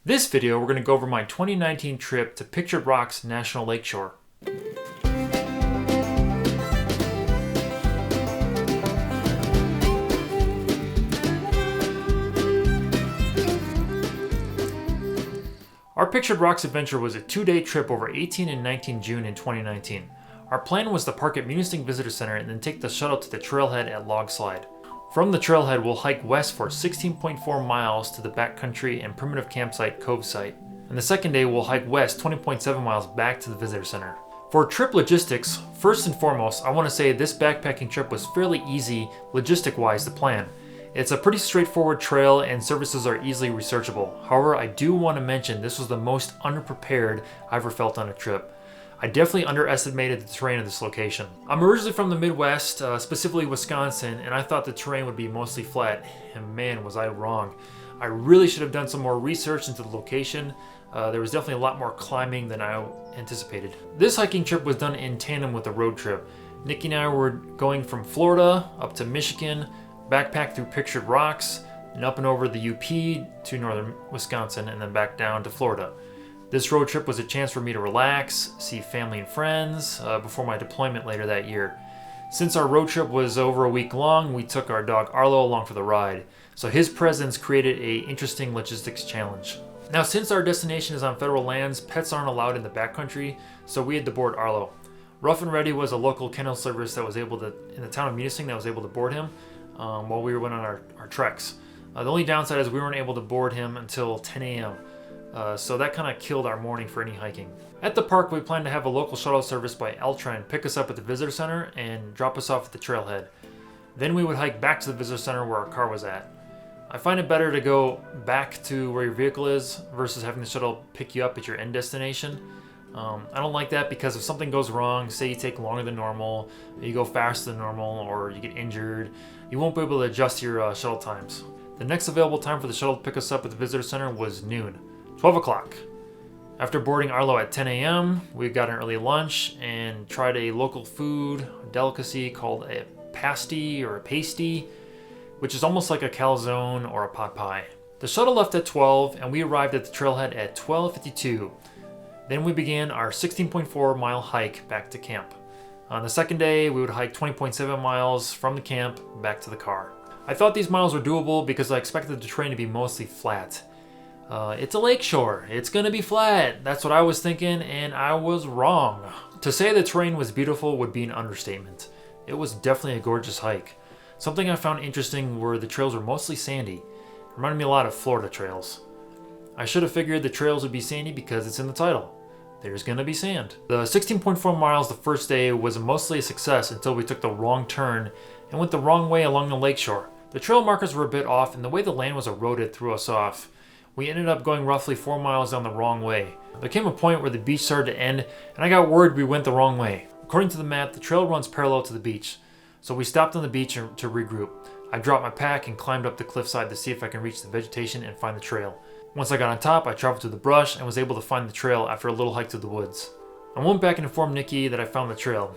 This video, we're going to go over my 2019 trip to Pictured Rocks National Lakeshore. Our Pictured Rocks adventure was a 2-day trip over 18 and 19 June in 2019. Our plan was to park at Munising Visitor Center and then take the shuttle to the trailhead at Log Slide. From the trailhead, we'll hike west for 16.4 miles to the backcountry and primitive campsite Cove Site. And the second day, we'll hike west 20.7 miles back to the Visitor Center. For trip logistics, first and foremost, I want to say this backpacking trip was fairly easy logistic-wise to plan. It's a pretty straightforward trail and services are easily researchable. However, I do want to mention this was the most underprepared I ever felt on a trip. I definitely underestimated the terrain of this location. I'm originally from the Midwest, specifically Wisconsin, and I thought the terrain would be mostly flat, and man was I wrong. I really should have done some more research into the location. There was definitely a lot more climbing than I anticipated. This hiking trip was done in tandem with a road trip. Nikki and I were going from Florida up to Michigan, backpack through Pictured Rocks, and up and over the UP to northern Wisconsin, and then back down to Florida. This road trip was a chance for me to relax, see family and friends before my deployment later that year. Since our road trip was over a week long, we took our dog Arlo along for the ride, so his presence created an interesting logistics challenge. Now, since our destination is on federal lands, pets aren't allowed in the backcountry, so we had to board Arlo. Rough and Ready was a local kennel service that was able to, in the town of Munising, that was able to board him while we went on our treks. The only downside is we weren't able to board him until 10 a.m. So that kind of killed our morning for any hiking. At the park, we planned to have a local shuttle service by L-Tran pick us up at the visitor center and drop us off at the trailhead. Then we would hike back to the visitor center where our car was at. I find it better to go back to where your vehicle is versus having the shuttle pick you up at your end destination. I don't like that because if something goes wrong, say you take longer than normal, you go faster than normal, or you get injured, you won't be able to adjust your shuttle times. The next available time for the shuttle to pick us up at the visitor center was noon, 12 o'clock. After boarding Arlo at 10 a.m., we got an early lunch and tried a local food delicacy called a pasty or a pasty, which is almost like a calzone or a pot pie. The shuttle left at 12 and we arrived at the trailhead at 12:52. Then we began our 16.4 mile hike back to camp. On the second day, we would hike 20.7 miles from the camp back to the car. I thought these miles were doable because I expected the terrain to be mostly flat. It's a lakeshore, it's gonna be flat. That's what I was thinking, and I was wrong. To say the terrain was beautiful would be an understatement. It was definitely a gorgeous hike. Something I found interesting were the trails were mostly sandy. It reminded me a lot of Florida trails. I should have figured the trails would be sandy because it's in the title. There's gonna be sand. The 16.4 miles the first day was mostly a success until we took the wrong turn and went the wrong way along the lakeshore. The trail markers were a bit off and the way the land was eroded threw us off. We ended up going roughly 4 miles down the wrong way. There came a point where the beach started to end and I got worried we went the wrong way. According to the map, the trail runs parallel to the beach, so we stopped on the beach to regroup. I dropped my pack and climbed up the cliffside to see if I can reach the vegetation and find the trail. Once I got on top, I traveled through the brush and was able to find the trail after a little hike through the woods. I went back and informed Nikki that I found the trail.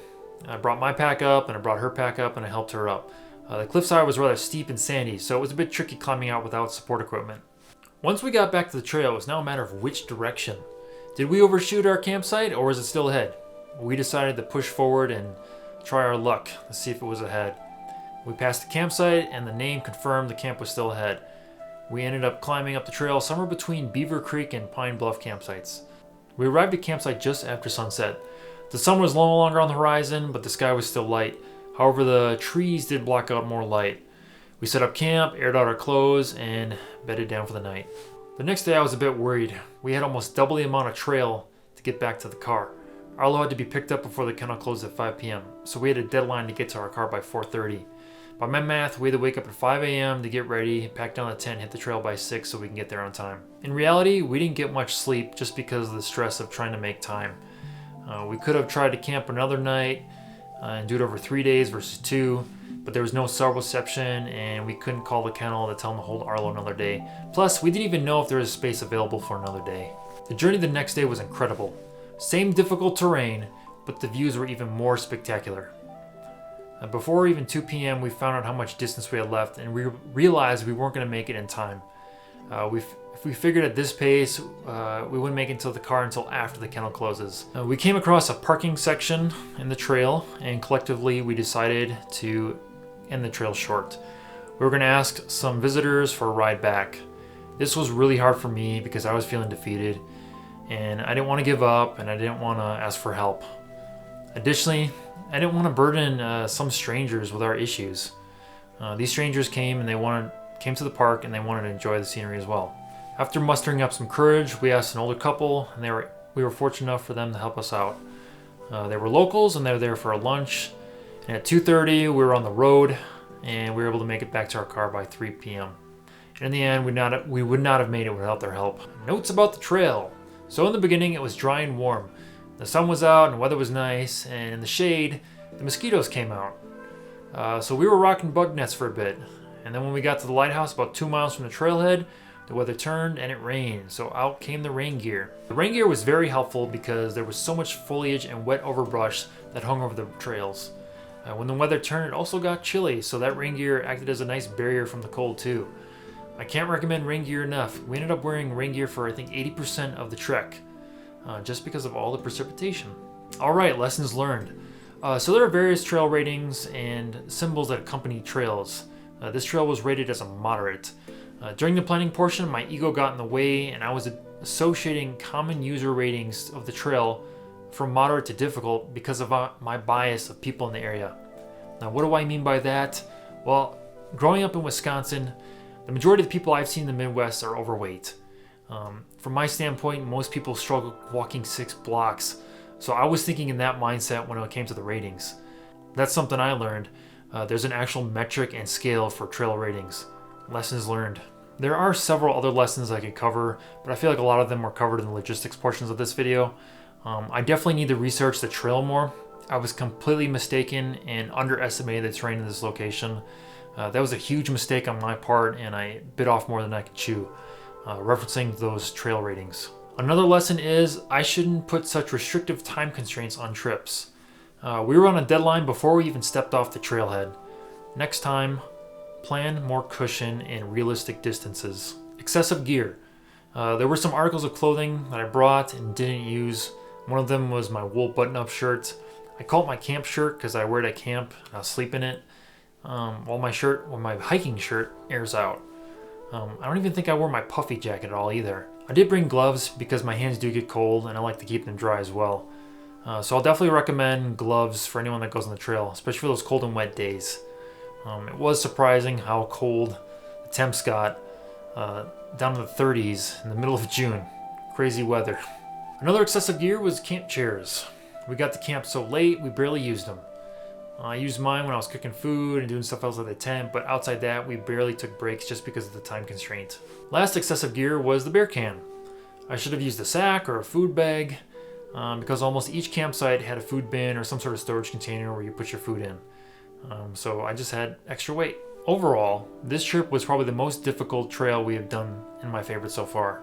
I brought my pack up and I brought her pack up and I helped her up. The cliffside was rather steep and sandy, so it was a bit tricky climbing out without support equipment. Once we got back to the trail, it was now a matter of which direction. Did we overshoot our campsite or is it still ahead? We decided to push forward and try our luck to see if it was ahead. We passed the campsite and the name confirmed the camp was still ahead. We ended up climbing up the trail somewhere between Beaver Creek and Pine Bluff campsites. We arrived at campsite just after sunset. The sun was no longer on the horizon, but the sky was still light. However, the trees did block out more light. We set up camp, aired out our clothes, and bedded down for the night. The next day I was a bit worried. We had almost double the amount of trail to get back to the car. Arlo had to be picked up before the kennel closed at 5 p.m., so we had a deadline to get to our car by 4:30. By my math, we had to wake up at 5 a.m. to get ready, pack down the tent, hit the trail by 6 so we can get there on time. In reality, we didn't get much sleep just because of the stress of trying to make time. We could have tried to camp another night and do it over 3 days versus 2, but there was no cell reception and we couldn't call the kennel to tell them to hold Arlo another day. Plus, we didn't even know if there was space available for another day. The journey the next day was incredible. Same difficult terrain, but the views were even more spectacular. Before even 2 p.m., we found out how much distance we had left and we realized we weren't going to make it in time. We If we figured at this pace, we wouldn't make it until the car until after the kennel closes. We came across a parking section in the trail, and collectively we decided to end the trail short. We were going to ask some visitors for a ride back. This was really hard for me because I was feeling defeated, and I didn't want to give up, and I didn't want to ask for help. Additionally, I didn't want to burden some strangers with our issues. These strangers came to the park and they wanted to enjoy the scenery as well. After mustering up some courage, we asked an older couple, and we were fortunate enough for them to help us out. They were locals and they were there for a lunch. And at 2:30, we were on the road, and we were able to make it back to our car by 3 p.m. And in the end, we would not have made it without their help. Notes about the trail. So in the beginning, it was dry and warm. The sun was out and the weather was nice, and in the shade, the mosquitoes came out. So we were rocking bug nets for a bit. And then when we got to the lighthouse about 2 miles from the trailhead, the weather turned and it rained, so out came the rain gear. The rain gear was very helpful because there was so much foliage and wet overbrush that hung over the trails. When the weather turned, it also got chilly, so that rain gear acted as a nice barrier from the cold too. I can't recommend rain gear enough. We ended up wearing rain gear for I think 80% of the trek, just because of all the precipitation. Alright, lessons learned. So there are various trail ratings and symbols that accompany trails. This trail was rated as a moderate. During the planning portion, my ego got in the way, and I was associating common user ratings of the trail from moderate to difficult because of my bias of people in the area. Now, what do I mean by that? Well, growing up in Wisconsin, the majority of the people I've seen in the Midwest are overweight. From my standpoint, most people struggle walking 6 blocks, so I was thinking in that mindset when it came to the ratings. That's something I learned. There's an actual metric and scale for trail ratings. Lessons learned. There are several other lessons I could cover, but I feel like a lot of them were covered in the logistics portions of this video. I definitely need to research the trail more. I was completely mistaken and underestimated the terrain in this location. That was a huge mistake on my part, and I bit off more than I could chew, referencing those trail ratings. Another lesson is I shouldn't put such restrictive time constraints on trips. We were on a deadline before we even stepped off the trailhead. Next time, plan more cushion and realistic distances. Excessive gear. There were some articles of clothing that I brought and didn't use. One of them was my wool button-up shirt. I call it my camp shirt because I wear it at camp and I'll sleep in it. While my hiking shirt airs out. I don't even think I wore my puffy jacket at all either. I did bring gloves because my hands do get cold and I like to keep them dry as well. So I'll definitely recommend gloves for anyone that goes on the trail, especially for those cold and wet days. It was surprising how cold the temps got, down to the 30s in the middle of June. Crazy weather. Another excessive gear was camp chairs. We got to camp so late, we barely used them. I used mine when I was cooking food and doing stuff else at the tent, but outside that, we barely took breaks just because of the time constraint. Last excessive gear was the beer can. I should have used a sack or a food bag, because almost each campsite had a food bin or some sort of storage container where you put your food in. So I just had extra weight. Overall, this trip was probably the most difficult trail we have done and my favorite so far.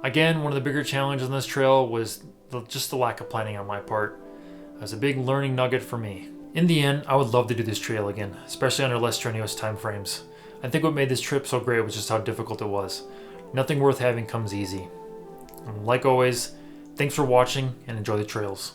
Again, one of the bigger challenges on this trail was just the lack of planning on my part. It was a big learning nugget for me. In the end, I would love to do this trail again, especially under less strenuous time frames. I think what made this trip so great was just how difficult it was. Nothing worth having comes easy. And like always, thanks for watching and enjoy the trails.